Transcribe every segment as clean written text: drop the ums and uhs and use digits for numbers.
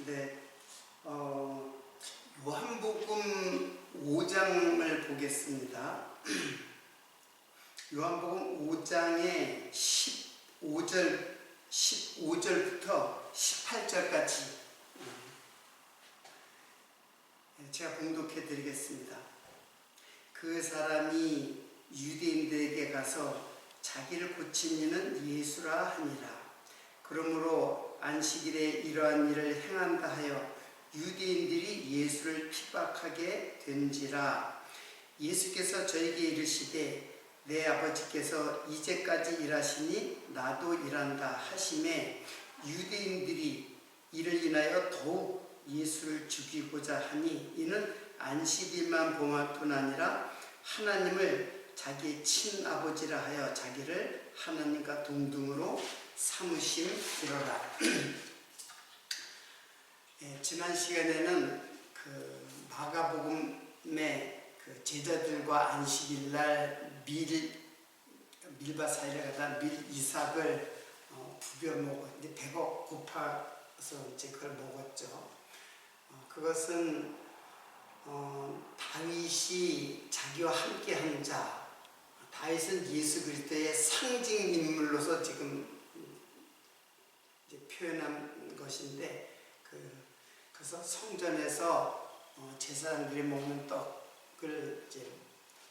네, 요한복음 5장을 보겠습니다. 요한복음 5장의 15절부터 18절까지 제가 봉독해 드리겠습니다. 그 사람이 유대인들에게 가서 자기를 고친 이는 예수라 하니라. 그러므로 안식일에 이러한 일을 행한다 하여 유대인들이 예수를 핍박하게 된지라. 예수께서 저에게 이르시되 내 아버지께서 이제까지 일하시니 나도 일한다 하시매 유대인들이 이를 인하여 더욱 예수를 죽이고자 하니 이는 안식일만 범할 뿐 아니라 하나님을 자기의 친아버지라 하여 자기를 하나님과 동등으로 삼으심이로라. 지난 시간에는 그 마가복음의 그 제자들과 안식일날 밀바사이라가 밀 이삭을 부벼 먹었는데 배가 고파서 이제 그걸 먹었죠. 그것은 다윗이 자기와 함께한 자, 다윗은 예수 그리스도의 상징 인물로서 지금 이제 표현한 것인데, 그래서 성전에서 제사장들이 먹는 떡을 이제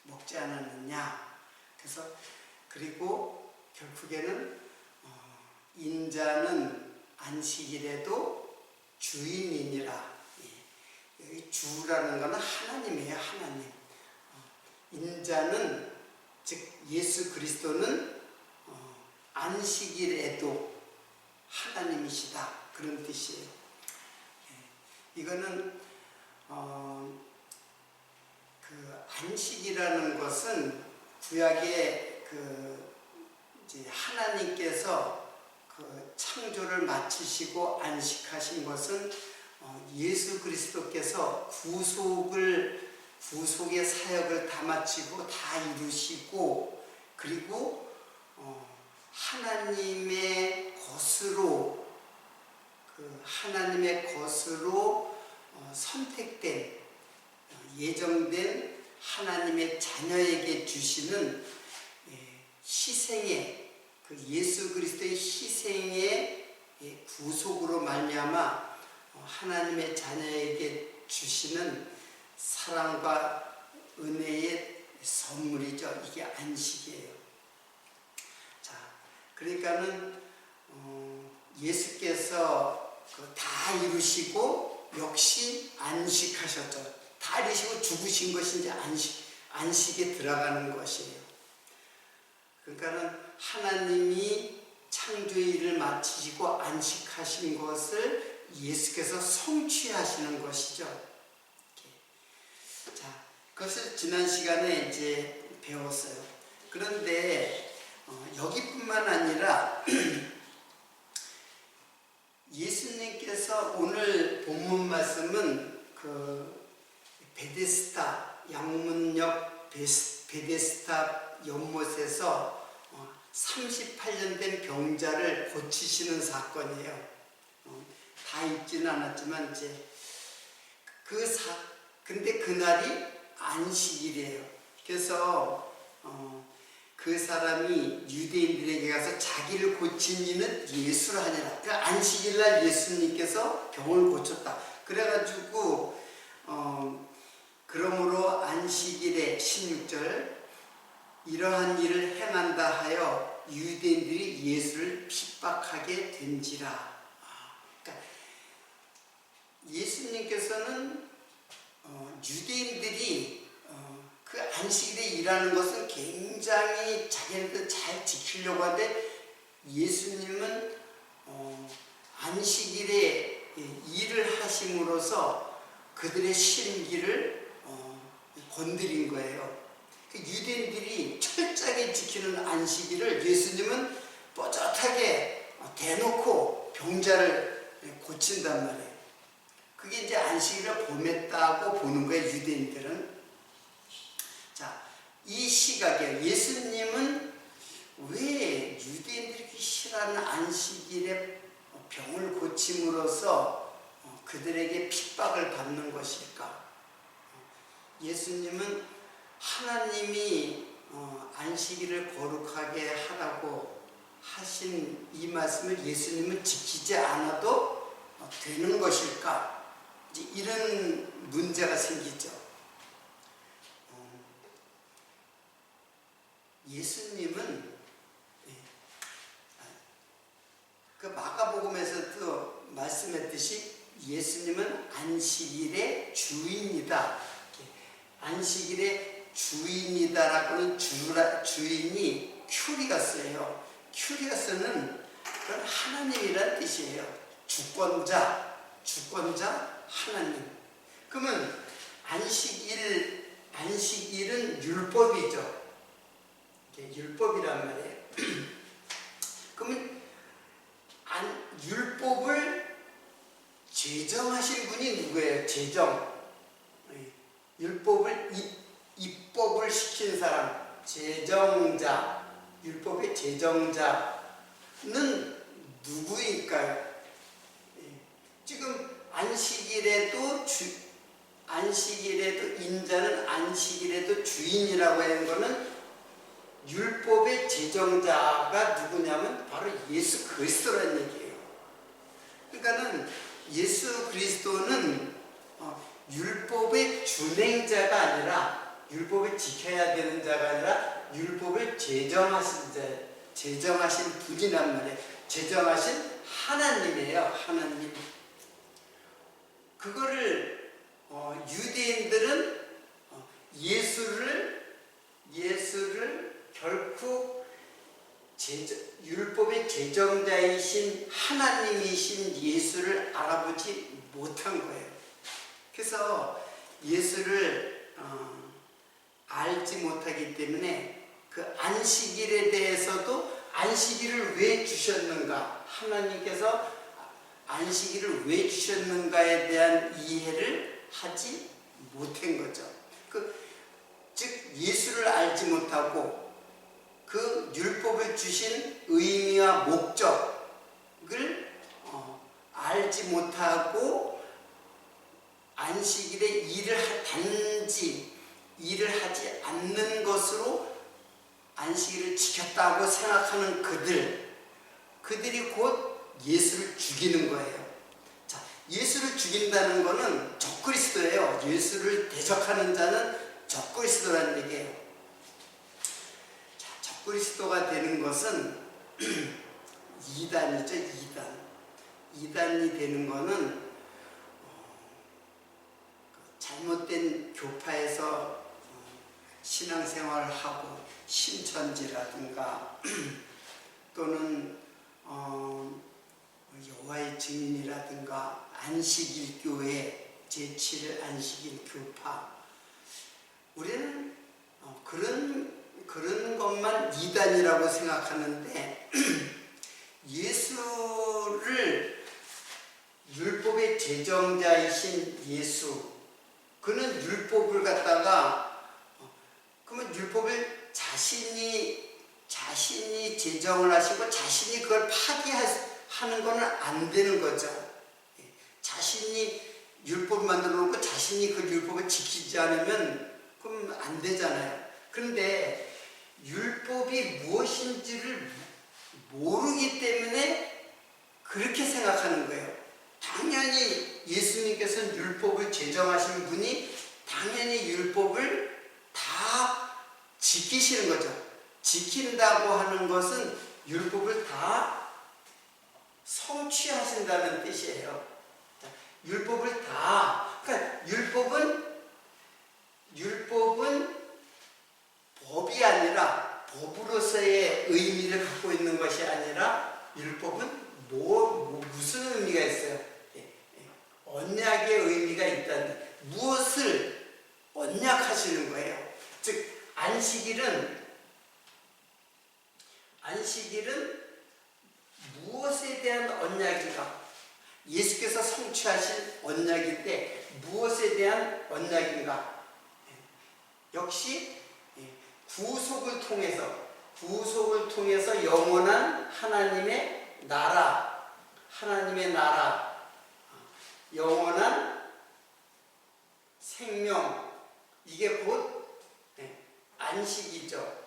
먹지 않았느냐. 그래서 그리고 결국에는 인자는 안식일에도 주인이니라. 여기 주라는 것은 하나님이에요, 하나님. 인자는 즉 예수 그리스도는 안식일에도 하나님이시다, 그런 뜻이에요. 이거는 그 안식이라는 것은 구약의 이제 하나님께서 그 창조를 마치시고 안식하신 것은 예수 그리스도께서 구속의 사역을 다 마치고 다 이루시고, 그리고 하나님의 것으로 선택된, 예정된 하나님의 자녀에게 주시는 희생의, 그 예수 그리스도의 희생의 구속으로 말미암아 하나님의 자녀에게 주시는 사랑과 은혜의 선물이죠. 이게 안식이에요. 자, 그러니까는 예수께서 다 이루시고 역시 안식하셨죠. 다 이루시고 죽으신 것이 이제 안식에 들어가는 것이에요. 그러니까는 하나님이 창조의 일을 마치시고 안식하신 것을 예수께서 성취하시는 것이죠. 자, 그것을 지난 시간에 이제 배웠어요. 그런데 여기뿐만 아니라 예수님께서 오늘 본문 말씀은 그 베데스다, 양문역 베데스다 연못에서 38년 된 병자를 고치시는 사건이에요. 다 있지는 않았지만 이제 근데 그날이 안식일이에요. 그래서 그 사람이 유대인들에게 가서 자기를 고친 이는 예수라 하니라. 그러니까 안식일날 예수님께서 병을 고쳤다. 그래가지고 그러므로 안식일에 16절 이러한 일을 행한다 하여 유대인들이 예수를 핍박하게 된지라. 그러니까 예수님께서는 유대인들이 그 안식일에 일하는 것은 굉장히 자기네들 잘 지키려고 하는데, 예수님은 안식일에 일을 하심으로써 그들의 심기를 건드린 거예요. 유대인들이 철저하게 지키는 안식일을 예수님은 뻣뻣하게 대놓고 병자를 고친단 말이에요. 그게 이제 안식일을 범했다고 보는 거예요, 유대인들은. 자, 이 시각에 예수님은 왜 유대인들이 싫어하는 안식일에 병을 고침으로써 그들에게 핍박을 받는 것일까? 예수님은 하나님이 안식일을 거룩하게 하라고 하신 이 말씀을 예수님은 지키지 않아도 되는 것일까? 이제 이런 문제가 생기죠. 예수님은 그 마가복음에서도 말씀했듯이 예수님은 안식일의 주인이다. 안식일의 주인이다라고는 주인이 큐리가스예요. 큐리가스는 그건 하나님이란 뜻이에요. 주권자 하나님. 그러면 안식일은 율법이죠. 율법이란 말이에요. 그러면 율법을 제정하신 분이 누구예요? 율법을 입법을 시킨 사람, 제정자, 율법의 제정자는 누구일까요? 지금 안식일에도 인자는 안식일에도 주인이라고 하는 것은 율법의 제정자가 누구냐면 바로 예수 그리스도라는 얘기예요. 그러니까는 예수 그리스도는 율법의 준행자가 아니라 율법을 지켜야 되는 자가 아니라 율법을 제정하신 분이란 말이에요. 제정하신 하나님이에요. 하나님. 그거를 유대인들은 예수를 결코 율법의 제정자이신 하나님이신 예수를 알아보지 못한 거예요. 그래서 예수를 알지 못하기 때문에 그 안식일에 대해서도 안식일을 왜 주셨는가, 하나님께서 안식일을 왜 주셨는가에 대한 이해를 하지 못한 거죠. 즉 예수를 알지 못하고 그 율법을 주신 의미와 목적을 알지 못하고 안식일에 단지 일을 하지 않는 것으로 안식일을 지켰다고 생각하는 그들이 곧 예수를 죽이는 거예요. 자, 예수를 죽인다는 것은 적그리스도예요. 예수를 대적하는 자는 적그리스도라는 얘기예요. 자, 적그리스도가 되는 것은 이단이죠. 이단이 되는 것은 잘못된 교파에서 신앙생활을 하고 신천지라든가 또는 여호와의 증인이라든가 안식일 교회 제7일 안식일 교파, 우리는 그런 것만 이단이라고 생각하는데 예수를 율법의 제정자이신 예수, 그는 율법을 갖다가 그러면 율법을 자신이 제정을 하시고 자신이 그걸 파기하는 것은 안 되는 거죠. 자신이 율법을 만들어 놓고 자신이 그 율법을 지키지 않으면 그럼 안 되잖아요. 그런데 율법이 무엇인지를 모르기 때문에 그렇게 생각하는 거예요. 당연히 예수님께서는 율법을 제정하신 분이 당연히 율법을 다 지키시는 거죠. 지킨다고 하는 것은 율법을 다 성취하신다는 뜻이에요. 율법을 다, 그러니까 율법은 법이 아니라 법으로서의 의미를 갖고 있는 것이 아니라 율법은 무슨 의미가 있어요? 언약의 의미가 있다는, 무엇을 언약하시는 거예요. 즉 안식일은 무엇에 대한 언약인가? 예수께서 성취하신 언약인데 무엇에 대한 언약인가? 역시 구속을 통해서 영원한 하나님의 나라, 영원한 생명, 이게 곧 안식이죠.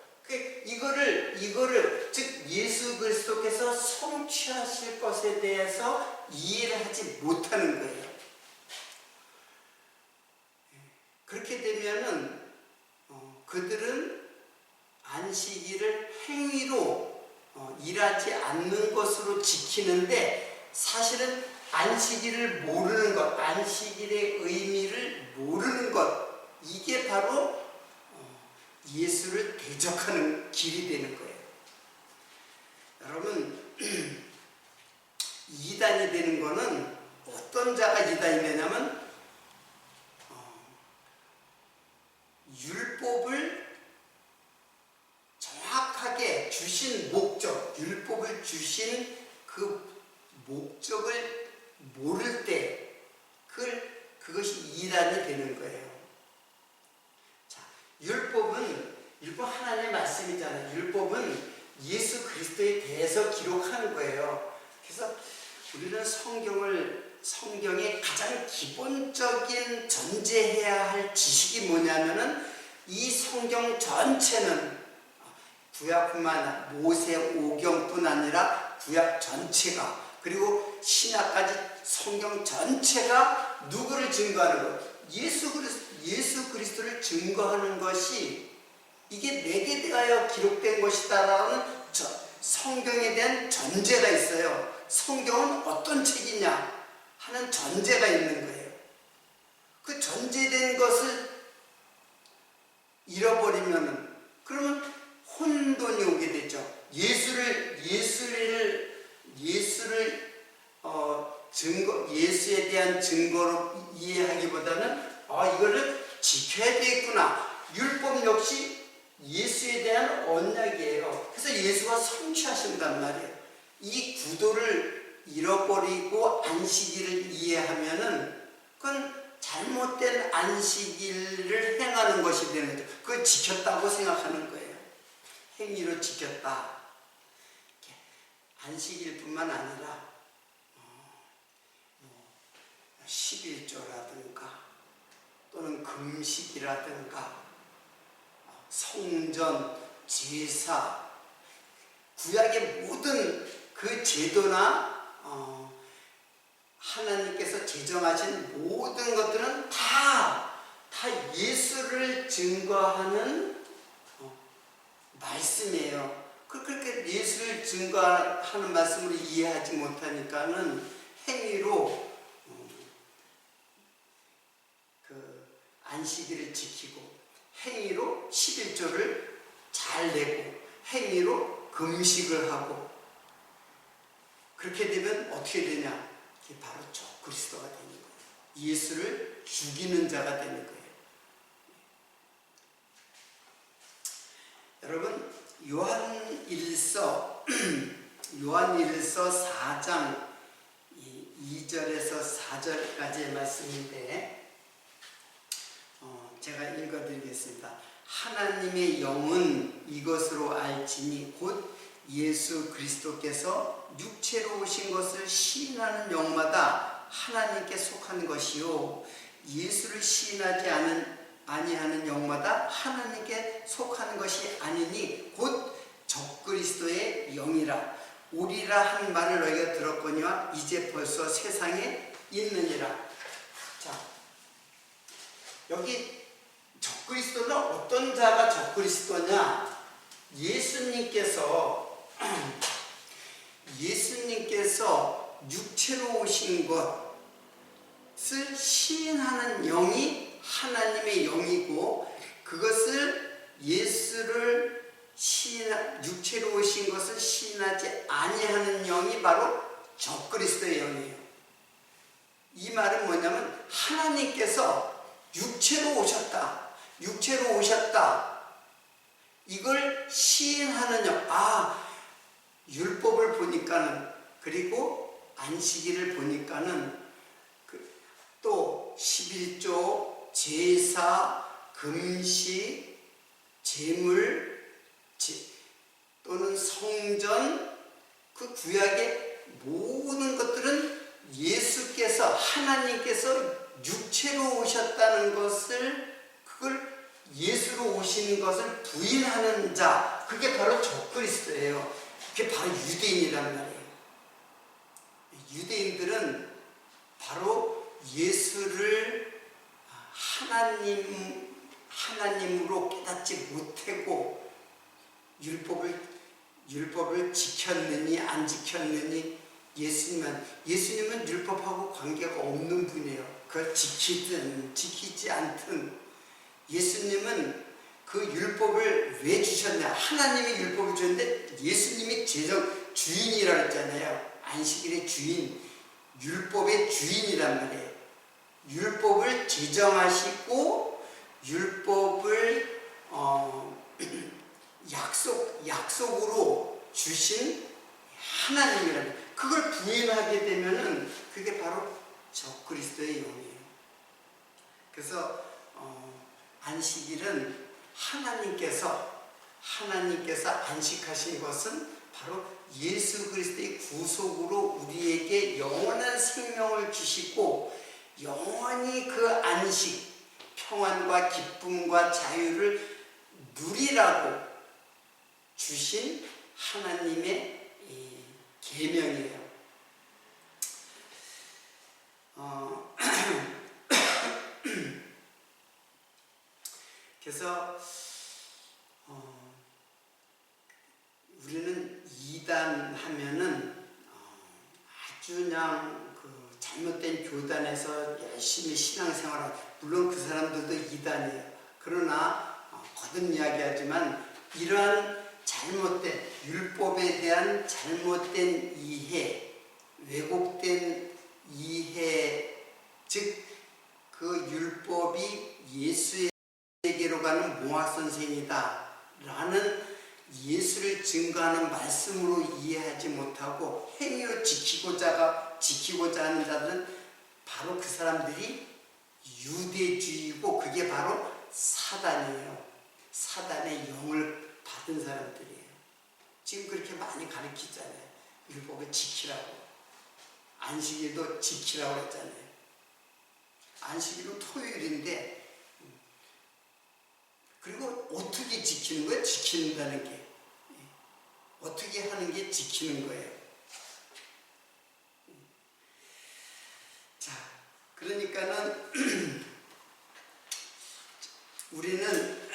이거를 즉 예수 그리스도께서 성취하실 것에 대해서 이해를 하지 못하는 거예요. 그렇게 되면은 그들은 안식일을 행위로 일하지 않는 것으로 지키는데, 사실은 안식일을 모르는 것, 안식일의 의미를 모르는 것, 이게 바로 예수를 대적하는 길이 되는 거예요. 여러분, 이단이 되는 거는, 어떤 자가 이단이 되냐면 율법을 정확하게 주신 목적, 율법을 주신 그 목적을 모를 때 그것이 이단이 되는 거예요. 자, 율법 하나님의 말씀이잖아요. 율법은 예수 그리스도에 대해서 기록하는 거예요. 그래서 우리는 성경의 가장 기본적인 전제해야 할 지식이 뭐냐면은, 이 성경 전체는 구약뿐만 아니라 모세오경뿐 아니라 구약 전체가, 그리고 신약까지 성경 전체가 누구를 증거하는 것? 예수 그리스도를 증거하는 것이, 이게 내게 대하여 기록된 것이다라는 성경에 대한 전제가 있어요. 성경은 어떤 책이냐 하는 전제가 있는 거예요. 그 전제된 것을 잃어버리면은, 그러면 혼돈이 오게 되죠. 예수에 대한 증거로 이해하기보다는 이거를 지켜야 되겠구나. 율법 역시 예수에 대한 언약이에요. 그래서 예수가 성취하신단 말이에요. 이 구도를 잃어버리고 안식일을 이해하면은 그건 잘못된 안식일을 행하는 것이 되는 거죠. 그걸 지켰다고 생각하는 거예요. 행위로 지켰다. 안식일뿐만 아니라 11조라든가 또는 금식이라든가 성전, 제사, 구약의 모든 그 제도나 하나님께서 제정하신 모든 것들은 다 예수를 증거하는 말씀이에요. 그렇게 예수를 증거하는 말씀을 이해하지 못하니까는 행위로 그 안식일을 지키고, 행위로 11조를 잘 내고, 행위로 금식을 하고, 그렇게 되면 어떻게 되냐? 이게 바로 적그리스도가 되는 거예요. 예수를 죽이는 자가 되는 거예요. 여러분, 요한일서 4장 2절에서 4절까지의 말씀인데, 제가 읽어드리겠습니다. 하나님의 영은 이것으로 알지니 곧 예수 그리스도께서 육체로 오신 것을 시인하는 영마다 하나님께 속한 것이요, 예수를 시인하지 아니하는 영마다 하나님께 속하는 것이 아니니 곧 적그리스도의 영이라. 오리라 한 말을 너희가 들었거니와 이제 벌써 세상에 있느니라. 자, 여기 적그리스도는 어떤 자가 적그리스도냐? 예수님께서 육체로 오신 것을 시인하는 영이 하나님의 영이고, 그것을 예수를 육체로 오신 것을 시인하지 아니하는 영이 바로 적그리스도의 영이에요. 이 말은 뭐냐면, 하나님께서 육체로 오셨다. 이걸 시인하는 영. 율법을 보니까는, 그리고 안식일을 보니까는 또 11조, 제사, 금식, 제물, 또는 성전, 그 구약의 모든 것들은 예수께서 하나님께서 육체로 오셨다는 것을 그걸 예수로 오신 것을 부인하는 자 그게 바로 적그리스도예요. 그게 바로 유대인이란 말이에요. 유대인들은 바로 예수를 하나님으로 깨닫지 못하고 율법을 지켰느니 안 지켰느니 예수님은 율법하고 관계가 없는 분이에요. 그걸 지키든 지키지 않든 예수님은 그 율법을 왜 주셨냐? 하나님이 율법을 주셨는데 예수님이 제정 주인이라고 했잖아요. 안식일의 주인, 율법의 주인이란 말이에요. 율법을 제정하시고 율법을 약속으로 주신 하나님이라는 그걸 부인하게 되면은 그게 바로 적그리스도의 영이에요. 그래서 안식일은 하나님께서 안식하신 것은 바로 예수 그리스도의 구속으로 우리에게 영원한 생명을 주시고 영원히 그 안식, 평안과 기쁨과 자유를 누리라고 주신 하나님의 계명이에요. 그래서 우리는 이단 하면은 아주 그냥 그 잘못된 교단에서 열심히 신앙생활을 물론 그 사람들도 이단이에요. 그러나 거듭 이야기하지만 이러한 잘못된 율법에 대한 잘못된 이해, 왜곡된 이해, 즉 그 율법이 예수에게로 가는 몽학선생이다 라는 예수를 증거하는 말씀으로 이해하지 못하고 행위로 지키고자 하는 자들은 바로 그 사람들이 유대주의고 그게 바로 사단이에요. 사단의 영을 받은 사람들이에요. 지금 그렇게 많이 가르치잖아요. 율법을 지키라고. 안식일도 지키라고 했잖아요. 안식일은 토요일인데 그리고 어떻게 지키는 거예요? 지킨다는 게 어떻게 하는 게 지키는 거예요. 자, 그러니까는 우리는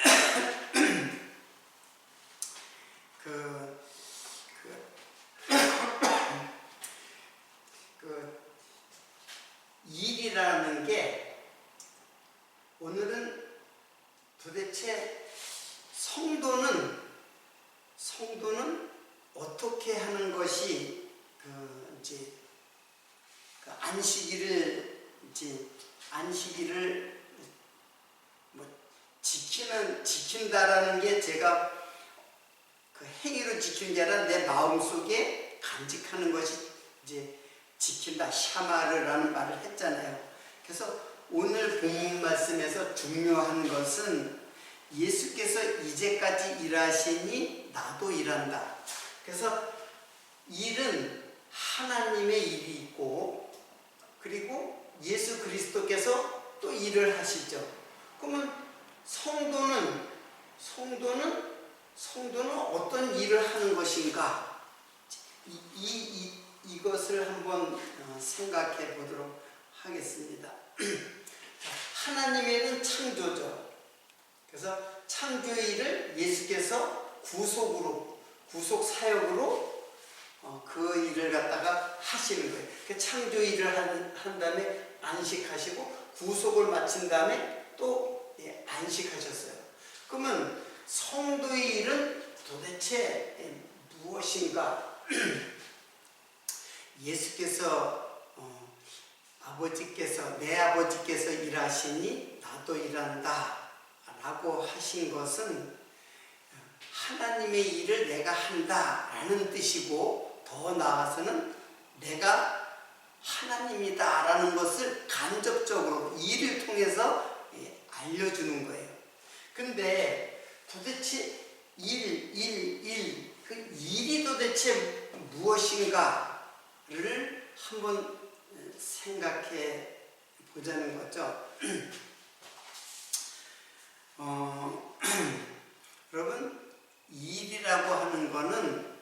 일이라는 게 오늘은 도대체 성도는 어떻게 하는 것이 안식일을 지킨다라는 게 제가 그 행위로 지키는 게 아니라 내 마음속에 간직하는 것이 이제 지킨다, 샤마르라는 말을 했잖아요. 그래서 오늘 본문 말씀에서 중요한 것은 예수께서 이제까지 일하시니 나도 일한다. 그래서 일은 하나님의 일이 있고 그리고 예수 그리스도께서 또 일을 하시죠. 그러면 성도는 어떤 일을 하는 것인가? 이것을 한번 생각해 보도록 하겠습니다. 하나님에는 창조죠. 그래서 창조일을 예수께서 구속 사역으로 그 일을 갖다가 하시는 거예요. 그 창조일을 한 다음에 안식하시고 구속을 마친 다음에 또 안식하셨어요. 그러면 성도의 일은 도대체 무엇인가? 예수께서 내 아버지께서 일하시니 나도 일한다 라고 하신 것은 하나님의 일을 내가 한다 라는 뜻이고 더 나아가서는 내가 하나님이다 라는 것을 간접적으로 일을 통해서 알려주는 거예요. 근데 도대체 그 일이 도대체 무엇인가를 한번 생각해 보자는 거죠. 여러분, 일이라고 하는 거는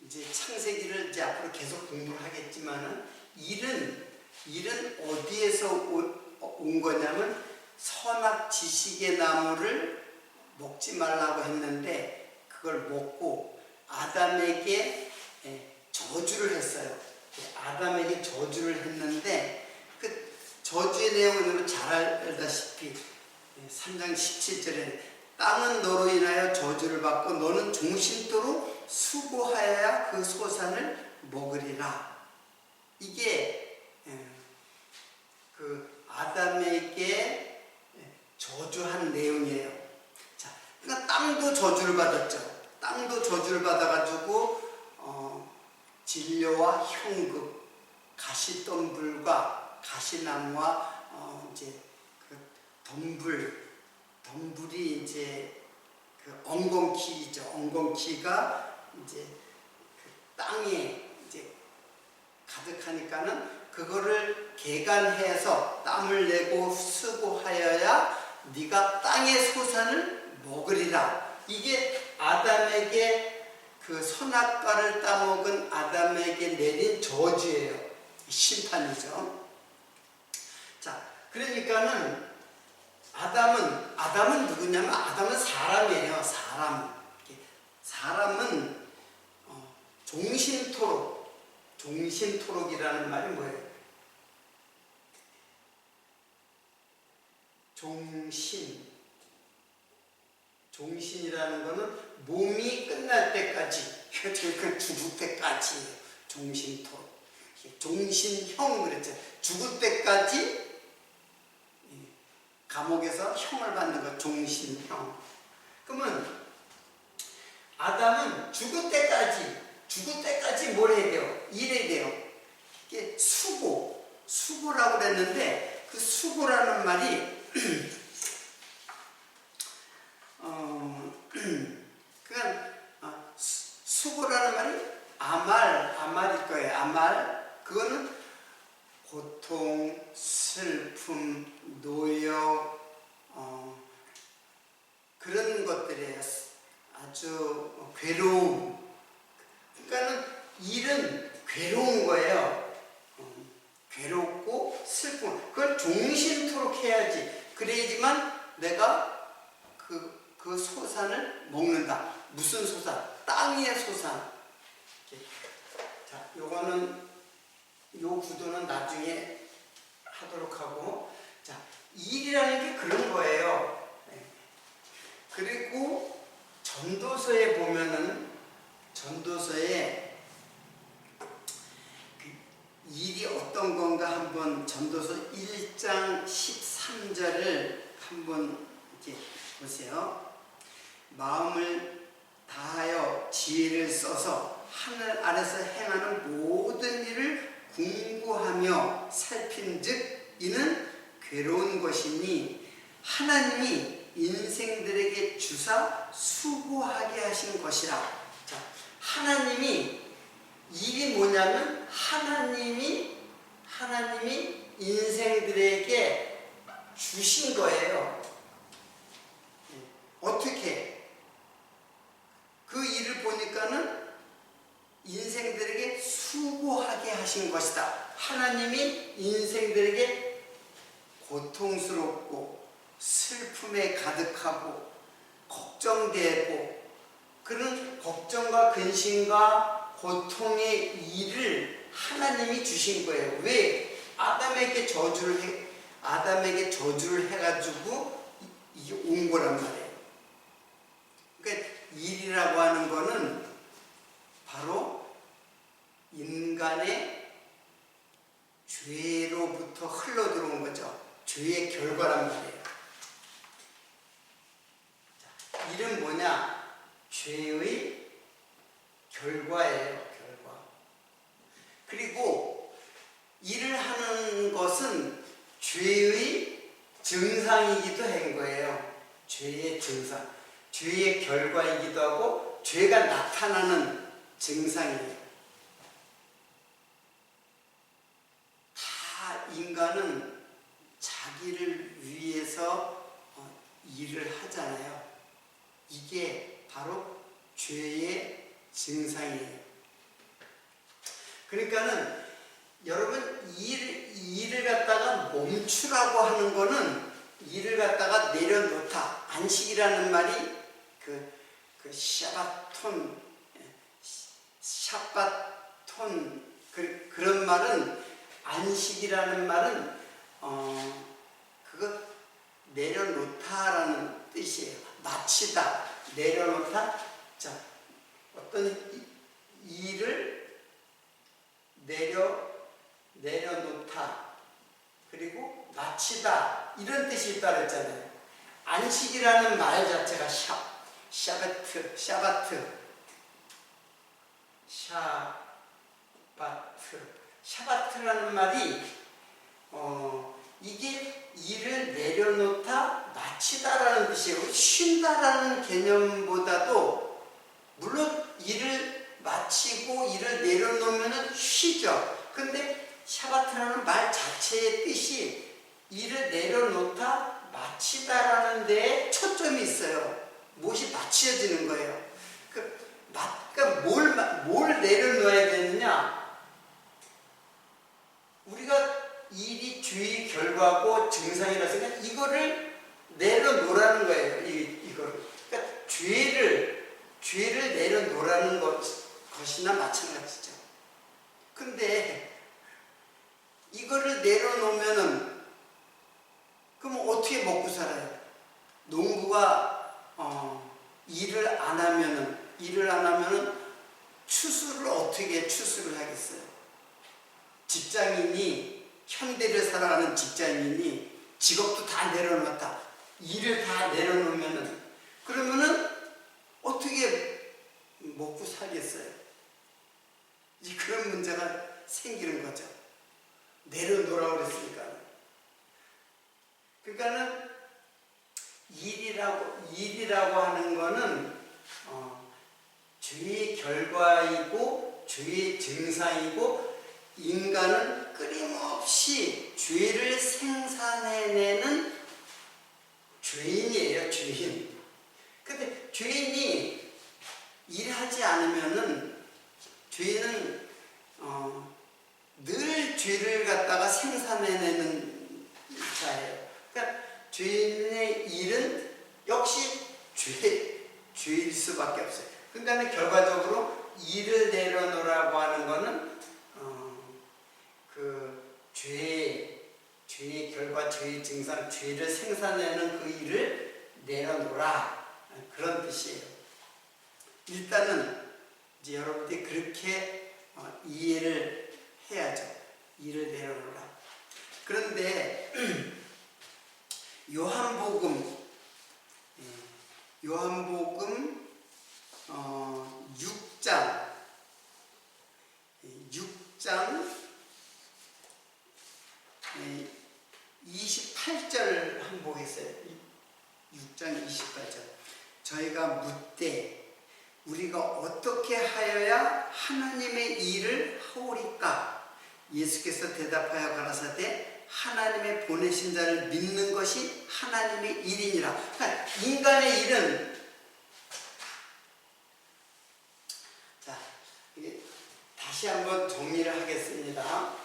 이제 창세기를 이제 앞으로 계속 공부를 하겠지만은 일은 어디에서 온 거냐면 선악 지식의 나무를 먹지 말라고 했는데 그걸 먹고 아담에게 저주를 했어요. 아담에게 저주를 했는데 그 저주의 내용은 여러분 잘 알다시피 3장 17절에 땅은 너로 인하여 저주를 받고 너는 종신토록 수고하여야 그 소산을 먹으리라. 이게 그 아담에게 저주한 내용이에요. 자, 그러니까 땅도 저주를 받았죠. 땅도 저주를 받아가지고 진료와 형극, 가시덤불과 가시나무와 이제 그 덤불이 이제 그 엉겅퀴죠. 엉겅퀴가 이제 그 땅에 이제 가득하니까는 그거를 개간해서 땀을 내고 수고하여야 네가 땅의 소산을 먹으리라. 이게 아담에게 그 선악과를 따먹은 아담에게 내린 저주예요. 심판이죠. 자, 그러니까는 아담은 누구냐면 아담은 사람이에요. 사람은 종신토록이라는 말이 뭐예요? 종신이라는 거는 몸이 끝날 때까지, 죽을 때까지 종신토록. 종신형 그랬죠. 죽을 때까지 감옥에서 형을 받는 거 종신형. 그러면 아담은 죽을 때까지 뭘 해야 돼요? 일해야 돼요. 이게 수고라고 그랬는데 그 수고라는 말이 그러니까 수고라는 말이 아말일 거예요. 아말. 그거는 고통, 슬픔, 노역, 그런 것들이에요. 아주 괴로움. 그러니까는 일은 괴로운 거예요. 괴롭고 슬픔. 그걸 종신토록 해야지. 그래야지만 내가 그 소산을 먹는다. 무슨 소산? 땅의 소산. 자, 요 구도는 나중에 하도록 하고, 자, 일이라는 게 그런 거예요. 그리고 전도서에 보면은 전도서에 그 일이 어떤 건가 한번 전도서 1장 13절을 한번 이렇게 보세요. 마음을 다하여 지혜를 써서 하늘 아래서 행하는 모든 일을 궁구하며 살핀즉 이는 괴로운 것이니 하나님이 인생들에게 주사 수고하게 하신 것이라. 자, 하나님이 일이 뭐냐면 하나님이 인생들에게 주신 거예요. 어떻게? 그 일을 보니까는 인생들에게 수고하게 하신 것이다. 하나님이 인생들에게 고통스럽고 슬픔에 가득하고 걱정되고 그런 걱정과 근심과 고통의 일을 하나님이 주신 거예요. 왜? 아담에게 저주를 해가지고 이게 온 거란 말이에요. 그러니까 일이라고 하는 거는 바로 인간의 죄로부터 흘러들어온 거죠. 죄의 결과란 말이에요. 자, 일은 뭐냐? 죄의 결과예요. 결과. 그리고 일을 하는 것은 죄의 증상이기도 한 거예요. 죄의 증상. 죄의 결과이기도 하고 죄가 나타나는 증상이에요. 일을 하잖아요. 이게 바로 죄의 증상이에요. 그러니까는 여러분 일을 갖다가 멈추라고 하는 거는 일을 갖다가 내려놓다. 안식이라는 말이 그 샤바톤 그런 말은 안식이라는 말은 그거 내려놓다라는 뜻이에요. 마치다, 내려놓다. 자, 어떤 일을 내려놓다 그리고 마치다 이런 뜻이 있다 그랬잖아요. 안식이라는 말 자체가 샤바트라는 말이 이게 일을 내려놓다 마치다라는 뜻이에요. 쉰다라는 개념보다도 물론 일을 마치고 일을 내려놓으면 쉬죠. 근데 샤바트라는 말 자체의 뜻이 일을 내려놓다 마치다라는 데에 초점이 있어요. 무엇이 마치어지는 거예요. 그러니까 뭘 내려놓아야 되느냐? 우리가 일이 죄의 결과고 증상이라서 그냥 이거를 내려놓으라는 거예요. 이거를. 그러니까 죄를 내려놓으라는 것이나 마찬가지죠. 근데 이거를 내려놓으면은 그럼 어떻게 먹고 살아요? 농부가 일을 안 하면은 어떻게 추수를 하겠어요? 직장인이 현대를 살아가는 직장인이 직업도 다 내려놓았다. 일을 다 내려놓으면은 그러면은 어떻게 먹고 살겠어요? 이제 그런 문제가 생기는 거죠. 내려놓으라고 그랬으니까. 그러니까는 일이라고 하는 거는 죄의 결과이고 죄의 증상이고 인간은 끊임없이 죄를 생산해내는 죄인이에요. 죄인. 근데 죄인이 일하지 않으면은 죄인은 늘 죄를 갖다가 생산해내는 자예요. 그러니까 죄인의 일은 역시 죄일 수밖에 없어요. 그러니까 결과적으로 일을 내려놓으라고 하는 거는 죄의 결과, 죄의 증상, 죄를 생산하는 그 일을 내려놓으라 그런 뜻이에요. 일단은 이제 여러분들이 그렇게 이해를 해야죠. 일을 내려놓으라. 그런데 요한복음 6장 28절 한번 보겠어요. 6장 28절. 저희가 묻되 우리가 어떻게 하여야 하나님의 일을 하오리까? 예수께서 대답하여 가라사대 하나님의 보내신 자를 믿는 것이 하나님의 일이니라. 그러니까 인간의 일은 자, 이게 다시 한번 정리를 하겠습니다.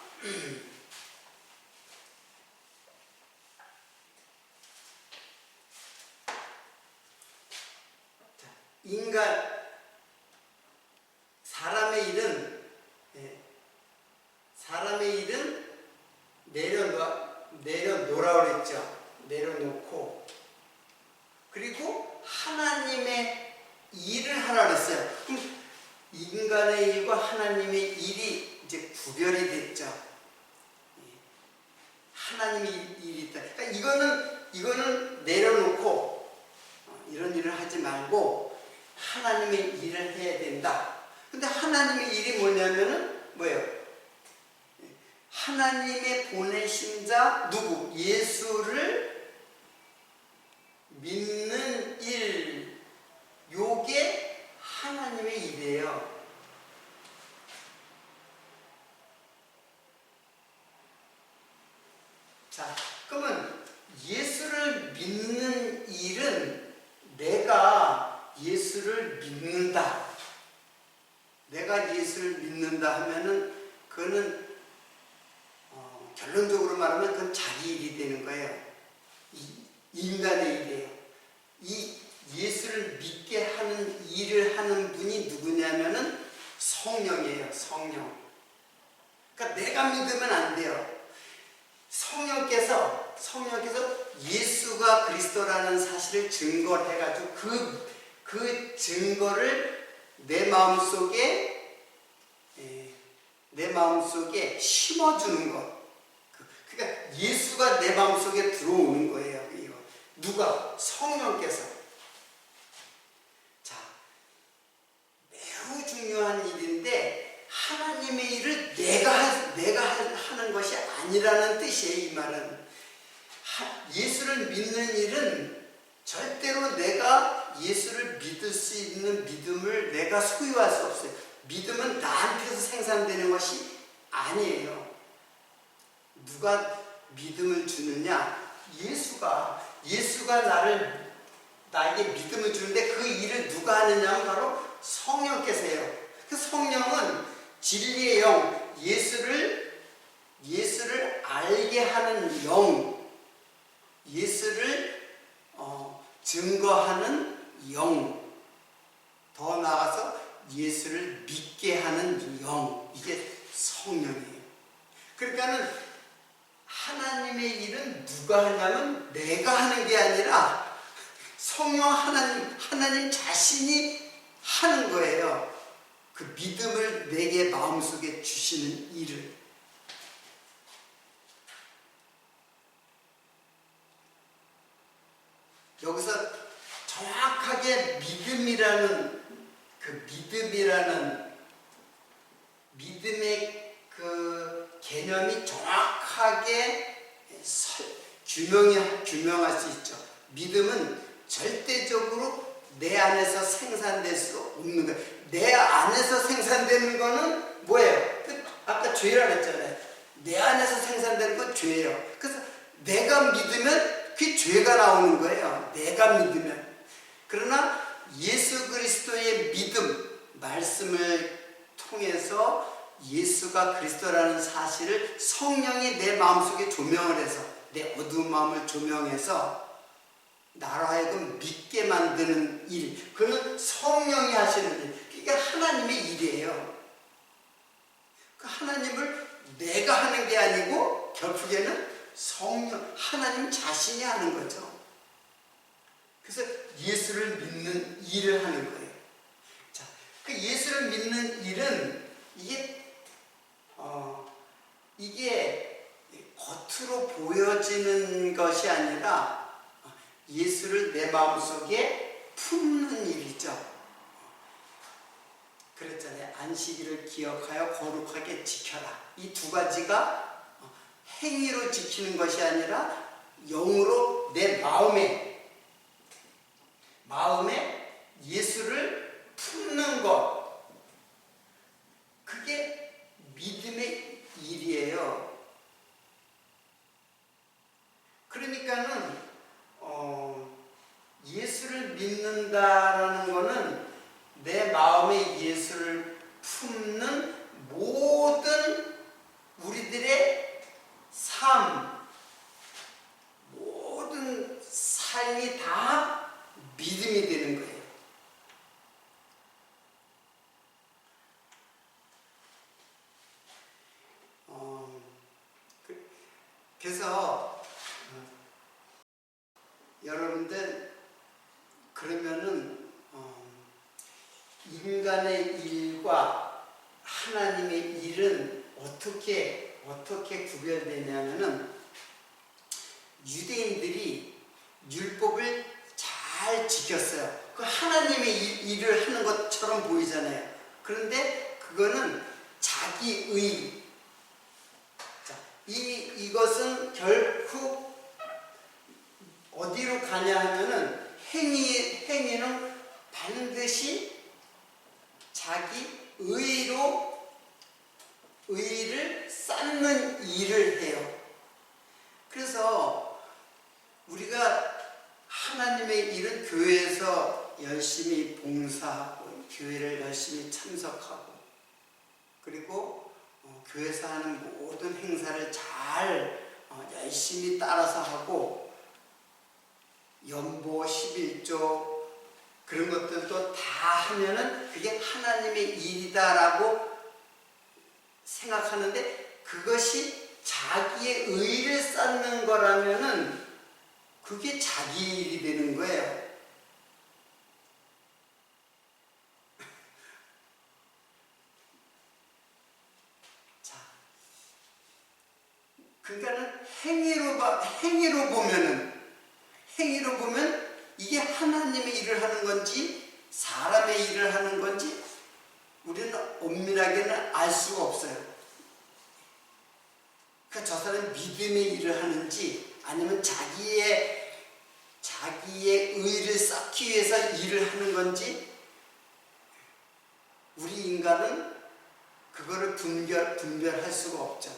사람의 일은 내려놓으라고 그랬죠. 내려놓고 그리고 하나님의 일을 하라 그랬어요. 그럼 인간의 일과 하나님의 일이 이제 구별이 됐죠. 하나님의 일이 있다. 그러니까 이거는 내려놓고 이런 일을 하지 말고 하나님의 일을 해야 된다. 근데 하나님의 일이 뭐예요? 하나님의 보내신 자 누구? 예수를 믿는 일. 요게 하나님의 일이에요. 자, 그러면 예수를 믿는 일은 예수를 믿는다. 내가 예수를 믿는다 하면은 그거는 결론적으로 말하면 그건 자기 일이 되는 거예요. 인간의 일이에요. 이 예수를 믿게 하는 일을 하는 분이 누구냐면은 성령이에요. 성령. 그러니까 내가 믿으면 안 돼요. 성령께서 예수가 그리스도라는 사실을 증거를 해가지고 그 증거를 내 마음속에 심어주는 것. 그러니까 예수가 내 마음속에 들어오는 거예요. 이거. 누가? 성령께서. 자, 매우 중요한 일인데 하나님의 일을 내가 하는 것이 아니라는 뜻이에요. 이 말은. 예수를 믿는 일은 절대로 내가 예수를 믿을 수 있는 믿음을 내가 소유할 수 없어요. 믿음은 나한테서 생산되는 것이 아니에요. 누가 믿음을 주느냐? 예수가 나에게 믿음을 주는데 그 일을 누가 하느냐면 바로 성령께서 해요. 그 성령은 진리의 영, 예수를 알게 하는 영, 예수를 증거하는 영, 더 나아가서 예수를 믿게 하는 영, 이게 성령이에요. 그러니까는 하나님의 일은 누가 하냐면 내가 하는 게 아니라 성령 하나님 자신이 하는 거예요. 그 믿음을 내게 마음속에 주시는 일을. 여기서 정확하게 믿음의 그 개념이 정확하게 규명할 수 있죠. 믿음은 절대적으로 내 안에서 생산될 수 없는 거예요. 내 안에서 생산되는 거는 뭐예요? 아까 죄라 그랬잖아요. 내 안에서 생산되는 건 죄예요. 그래서 내가 믿으면 그게 죄가 나오는 거예요. 내가 믿으면. 그러나 예수 그리스도의 믿음, 말씀을 통해서 예수가 그리스도라는 사실을 성령이 내 마음속에 조명을 해서, 내 어두운 마음을 조명해서 나로 하여금 믿게 만드는 일, 그는 성령이 하시는 일, 그게 하나님의 일이에요. 그 하나님을 내가 하는 게 아니고 결국에는 성령, 하나님 자신이 하는 거죠. 그래서 예수를 믿는 일을 하는 거예요. 자, 그 예수를 믿는 일은 이게 겉으로 보여지는 것이 아니라 예수를 내 마음속에 품는 일이죠. 그랬잖아요. 안식일을 기억하여 거룩하게 지켜라. 이 두 가지가 행위로 지키는 것이 아니라 영으로 내 마음에 예수를 품는 것, 그게 믿음의 일이에요. 그러니까는 예수를 믿는다라는 것은 내 마음에 예수를 품는 모든 우리들의 모든 삶이 다 믿음이 되는 거예요. 그래서 여러분들 그러면은 인간의 일과 하나님의 일은 어떻게 구별되냐면은, 유대인들이 율법을 잘 지켰어요. 그 하나님의 일을 하는 것처럼 보이잖아요. 그런데 그거는 자기의. 자, 이것은 결코 어디로 가냐 하면은 행위는 반드시 자기 의를 쌓는 일을 해요. 그래서 우리가 하나님의 일은 교회에서 위해서 열심히 봉사하고 교회를 열심히 참석하고 그리고 교회에서 하는 모든 행사를 잘 열심히 따라서 하고 연보 11조 그런 것들도 다 하면은 그게 하나님의 일이다라고 생각하는데 그것이 자기의 의를 쌓는 거라면은 그게 자기 일이 되는 거예요. 자, 그러니까는 행위로 보면 이게 하나님의 일을 하는 건지 사람의 일을 하는 건지 우리는 엄밀하게는 알 수가 없어요. 그러니까 저 사람이 믿음의 일을 하는지 아니면 자기의 의를 쌓기 위해서 일을 하는 건지 우리 인간은 그거를 분별할 수가 없죠.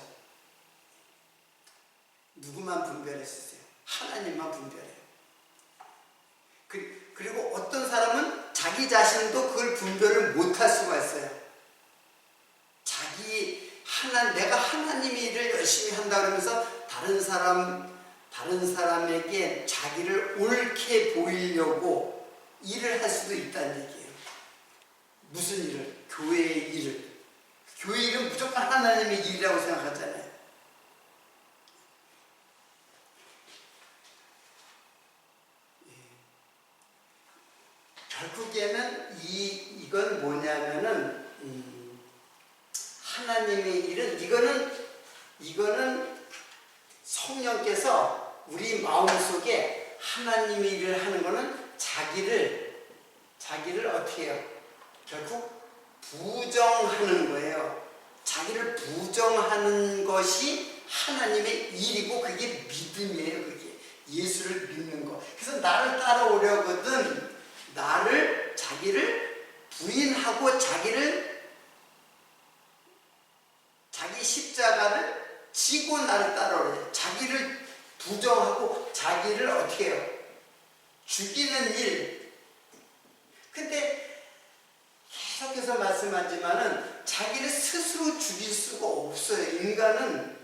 누구만 분별했었어요? 하나님만 분별해요. 그리고 어떤 사람은 자기 자신도 그걸 분별을 못할 수가 있어요. 내가 하나님의 일을 열심히 한다 그러면서 다른 사람에게 자기를 옳게 보이려고 일을 할 수도 있다는 얘기예요. 무슨 일을? 교회의 일을. 교회 일은 무조건 하나님의 일이라고 생각하잖아요. 결국에는 이건 뭐냐면은 하나님의 일은 이거는 성령께서 우리 마음속에 하나님의 일을 하는 거는 자기를 어떻게 해요? 결국 부정하는 거예요. 자기를 부정하는 것이 하나님의 일이고 그게 믿음이에요. 그게 예수를 믿는 거. 그래서 나를 따라오려거든 자기를 부인하고 자기 십자가를 지고 나를 따라오래요. 자기를 부정하고 자기를 어떻게 해요? 죽이는 일. 근데 계속해서 말씀하지만은 자기를 스스로 죽일 수가 없어요. 인간은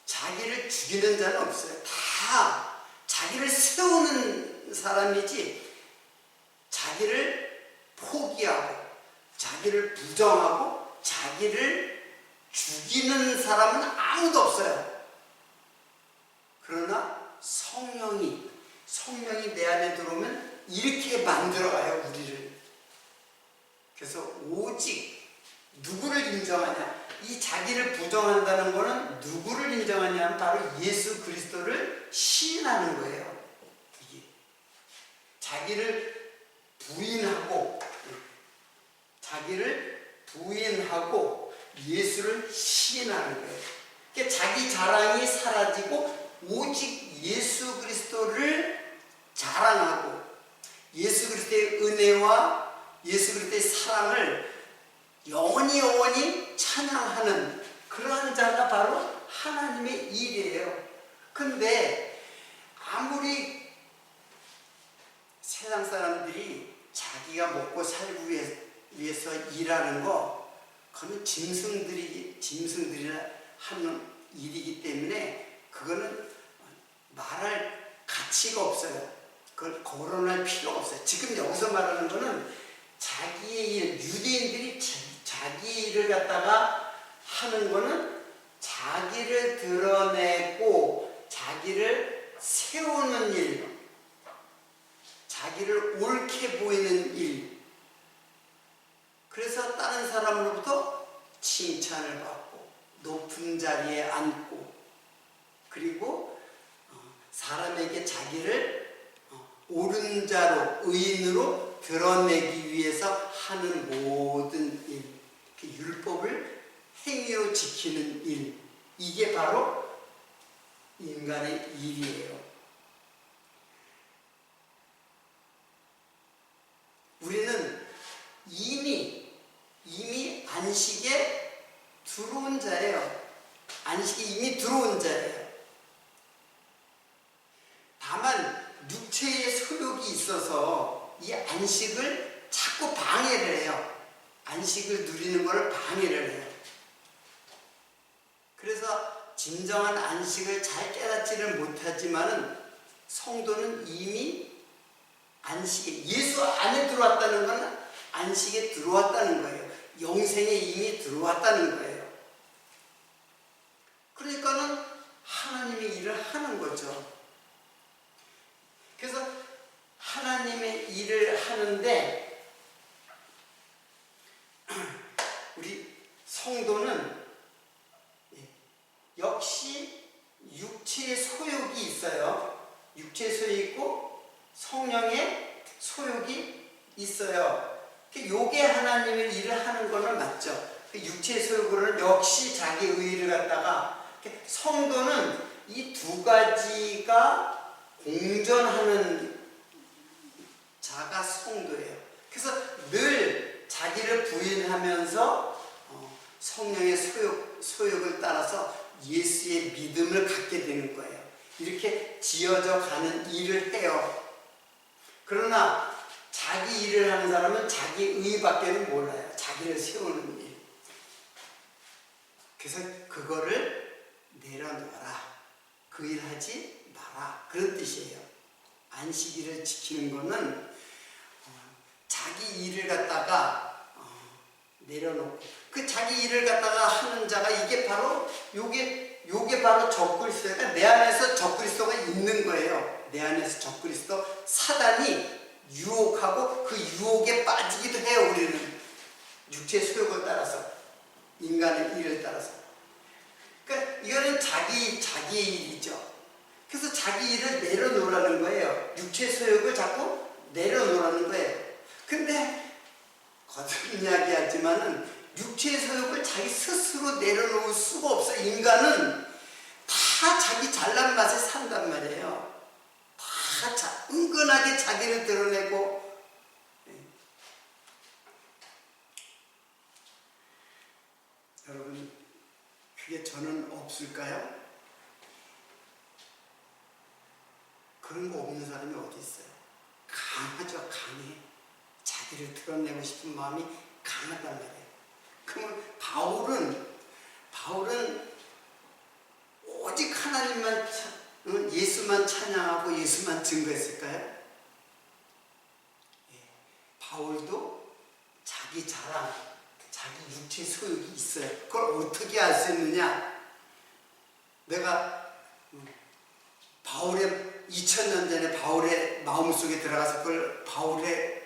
자기를 죽이는 자는 없어요. 다 자기를 세우는 사람이지 자기를 포기하고 자기를 부정하고 자기를 죽이는 사람은 아무도 없어요. 그러나 성령이 내 안에 들어오면 이렇게 만들어가요, 우리를. 그래서 오직 누구를 인정하냐? 이 자기를 부정한다는 거는 누구를 인정하냐면 바로 예수 그리스도를 시인하는 거예요. 이게 자기를 부인하고 예수를 시인하는 거예요. 그러니까 자기 자랑이 사라지고 오직 예수 그리스도를 자랑하고 예수 그리스도의 은혜와 예수 그리스도의 사랑을 영원히 찬양하는 그러한 자가 바로 하나님의 일이에요. 근데 아무리 세상 사람들이 자기가 먹고 살기 위해서 일하는 거 그건 짐승들이나 하는 일이기 때문에 그거는 말할 가치가 없어요. 그걸 거론할 필요가 없어요. 지금 여기서 말하는 거는 자기의 일, 유대인들이 자기 일을 갖다가 하는 거는 자기를 드러내고 자기를 세우는 일, 자기를 옳게 보이는 일. 그래서 다른 사람으로부터 칭찬을 받고 높은 자리에 앉고 그리고 사람에게 자기를 옳은 자로 의인으로 드러내기 위해서 하는 모든 일, 율법을 행위로 지키는 일, 이게 바로 인간의 일이에요. 우리는 이미 안식에 들어온 자예요. 안식에 이미 들어온 자예요. 다만 육체의 소욕이 있어서 이 안식을 자꾸 방해를 해요. 안식을 누리는 것을 방해를 해요. 그래서 진정한 안식을 잘 깨닫지를 못하지만은 성도는 이미 안식에, 예수 안에 들어왔다는 것은 안식에 들어왔다는 거예요. 영생에 이미 들어왔다는 거예요. 그러니까는 하나님의 일을 하는 거죠. 그래서 하나님의 일을 하는데 우리 성도는 역시 육체의 소욕이 있어요. 육체의 소욕이 있고 성령의 소욕이 있어요. 요게 하나님의 일을 하는 거는 맞죠. 육체의 소욕으로는 역시 자기 의의를 갖다가, 성도는 이 두 가지가 공존하는 자가 성도예요. 그래서 늘 자기를 부인하면서 성령의 소욕을 따라서 예수의 믿음을 갖게 되는 거예요. 이렇게 지어져 가는 일을 해요. 그러나 자기 일을 하는 사람은 자기 의밖에는 몰라요. 자기를 세우는 일. 그래서 그거를 내려놓아라. 그 일 하지 마라. 그런 뜻이에요. 안식일을 지키는 거는 자기 일을 갖다가 내려놓고, 그 자기 일을 갖다가 하는 자가 이게 바로 요게 바로 적그리스도니까 내 안에서 적그리스도가 있는 거예요. 내 안에서 적그리스도, 사단이 유혹하고 그 유혹에 빠지기도 해요. 우리는 육체의 소욕을 따라서, 인간의 일을 따라서. 그러니까 이거는 자기의 일이죠. 그래서 자기 일을 내려놓으라는 거예요. 육체의 소욕을 자꾸 내려놓으라는 거예요. 근데 거듭 이야기하지만은 육체의 소욕을 자기 스스로 내려놓을 수가 없어. 인간은 다 자기 잘난 맛에 산단 말이에요. 다 은근하게 자기를 드러내고. 여러분, 그게 저는 없을까요? 그런 거 없는 사람이 어디 있어요? 강하죠. 강해. 자기를 드러내고 싶은 마음이 강하단 말이에요. 그러면 바울은 오직 하나님만, 예수만 찬양하고 예수만 증거했을까요? 바울도 자기 자랑, 자기 육체 소욕이 있어요. 그걸 어떻게 알 수 있느냐? 내가 바울의 2000년 전에 바울의 마음속에 들어가서 그걸 바울을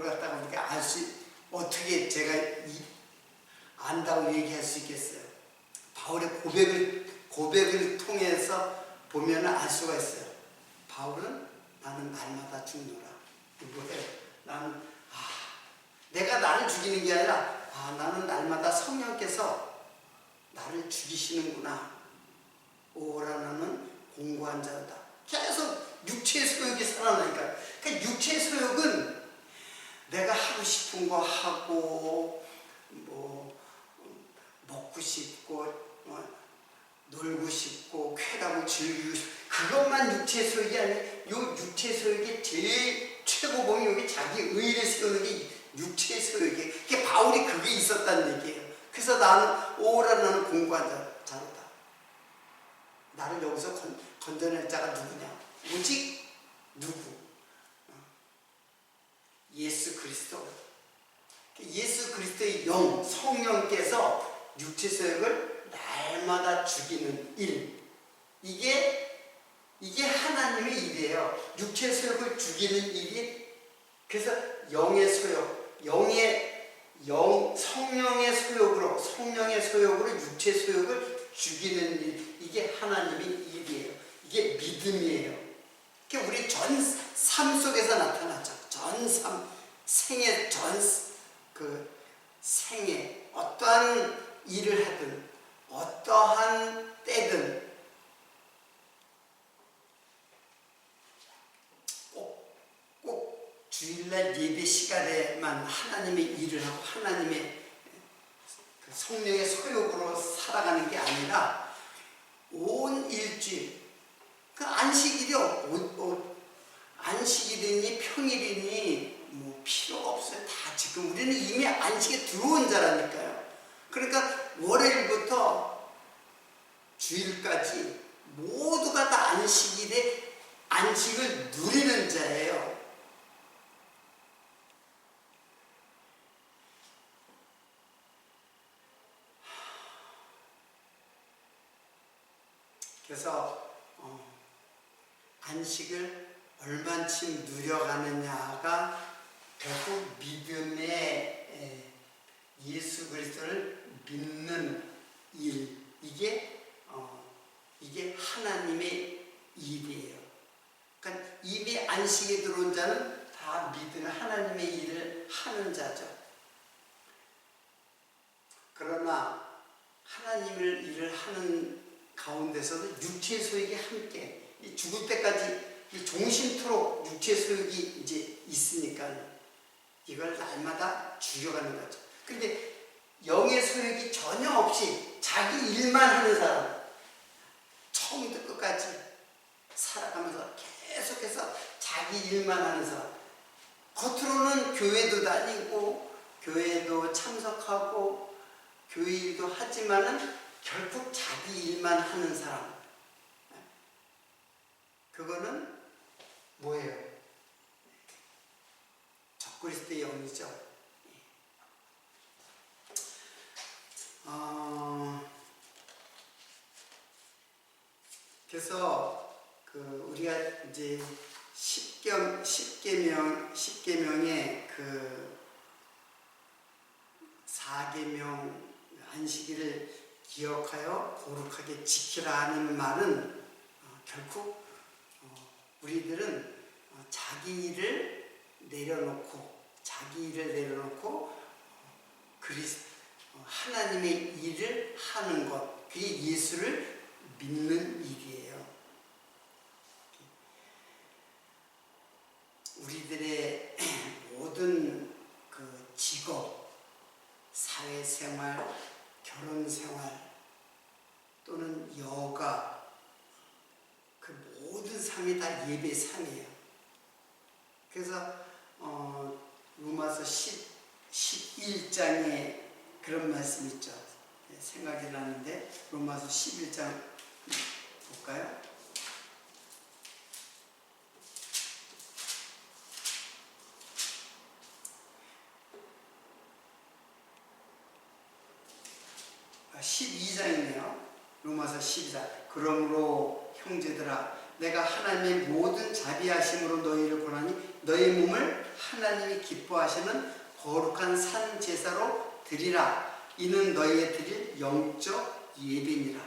갖다가 우리가 어떻게 제가 안다고 얘기할 수 있겠어요? 바울의 고백을 통해서 보면 알 수가 있어요. 바울은 나는 날마다 죽노라. 뭐예요? 나는 내가 나를 죽이는 게 아니라 나는 날마다 성령께서 나를 죽이시는구나. 오라 나는 공고한 자다. 계속 육체의 소욕이 살아나니까. 그러니까 육체의 소욕은 내가 하고 싶은 거 하고, 먹고 싶고, 놀고 싶고, 쾌락을 즐기고 싶고, 그것만 육체의 소욕이 아니라, 요 육체의 소욕이 제일 최고봉이 여기 자기 의의를 세우는 게 육체의 소욕이에요. 그게 바울이 그게 있었다는 얘기예요. 그래서 나는 공고한 자로다. 나를 여기서 건져낼 자가 누구냐? 오직 누구? 예수 그리스도. 예수 그리스도의 영, 성령께서 육체 소욕을 날마다 죽이는 일. 이게 하나님의 일이에요. 육체 소욕을 죽이는 일이. 그래서 영의 소욕, 성령의 소욕으로 육체 소욕을 죽이는 일. 이게 하나님의 일이에요. 이게 믿음이에요. 이게 우리 전 삶 속에서 나타나죠. 생애 어떠한 일을 하든 어떠한 때든 꼭 주일날 예배 시간에만 하나님의 일을 하고 하나님의 성령의 소욕으로 살아가는 게 아니라 온 일주일, 그 안식일이니 평일이니 우리는 이미 안식에 들어온 자라니까요. 그러니까 월요일부터 주일까지 모두가 다 안식일에 안식을 누리는 자예요. 그래서 안식을 얼만큼 누려가느냐가 결국 믿음의 예수 그리스도를 믿는 일, 이게 하나님의 일이에요. 그러니까 이미 안식에 들어온 자는 다 믿음의 하나님의 일을 하는 자죠. 그러나 하나님의 일을 하는 가운데서도 육체의 소욕이 함께 죽을 때까지 종신토록 육체의 소욕이 이제 있으니까 이걸 날마다 죽여가는 거죠. 근데 영의 소욕이 전혀 없이 자기 일만 하는 사람, 처음부터 끝까지 살아가면서 계속해서 자기 일만 하는 사람, 겉으로는 교회도 다니고 교회도 참석하고 교회 일도 하지만은 결국 자기 일만 하는 사람, 그거는 뭐예요? 적그리스도의 영이죠. 그래서 우리가 이제 십계명의 그 4계명 안식일을 기억하여 거룩하게 지키라 하는 말은 결국 우리들은 자기 일을 내려놓고 하나님의 일을 하는 것, 그게 예수를 믿는 일이에요. 우리들의 모든 그 직업, 사회생활, 결혼생활 또는 여가, 그 모든 삶이 다 예배 삶이에요. 그래서 로마서 11장에 그런 말씀 있죠. 생각이 나는데 로마서 11장 볼까요? 아, 12장이네요. 로마서 12장. 그러므로 형제들아, 내가 하나님의 모든 자비하심으로 너희를 권하니 너희 몸을 하나님이 기뻐하시는 거룩한 산 제사로 드리라. 이는 너희의 드릴 영적 예배니라.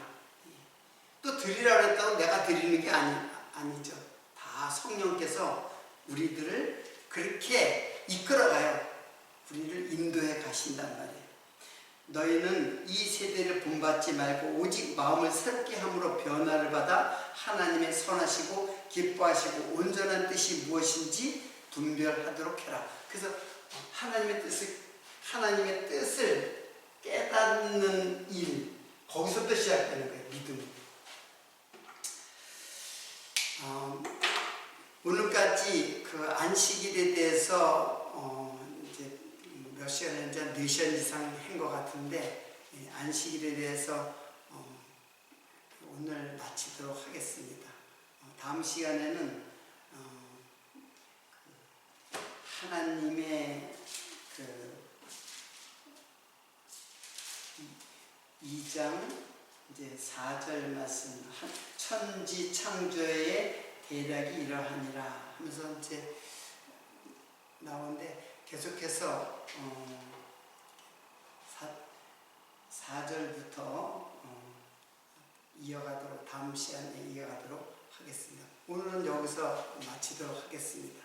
또 드리라 그랬다고 내가 드리는 게 아니죠. 다 성령께서 우리들을 그렇게 이끌어가요. 우리를 인도해 가신단 말이에요. 너희는 이 세대를 본받지 말고 오직 마음을 새롭게 함으로 변화를 받아 하나님의 선하시고 기뻐하시고 온전한 뜻이 무엇인지 분별하도록 해라. 그래서 하나님의 뜻을 깨닫는 일, 거기서부터 시작되는 거예요. 믿음. 오늘까지 그 안식일에 대해서 이제 몇 시간 했는지 4시간 이상 한 것 같은데, 안식일에 대해서 오늘 마치도록 하겠습니다. 다음 시간에는 하나님의 그 2장 이제 4절 말씀, 천지 창조의 대략이 이러하니라 하면서 이제 나오는데, 계속해서 4절부터 이어가도록, 다음 시간에 이어가도록 하겠습니다. 오늘은 여기서 마치도록 하겠습니다.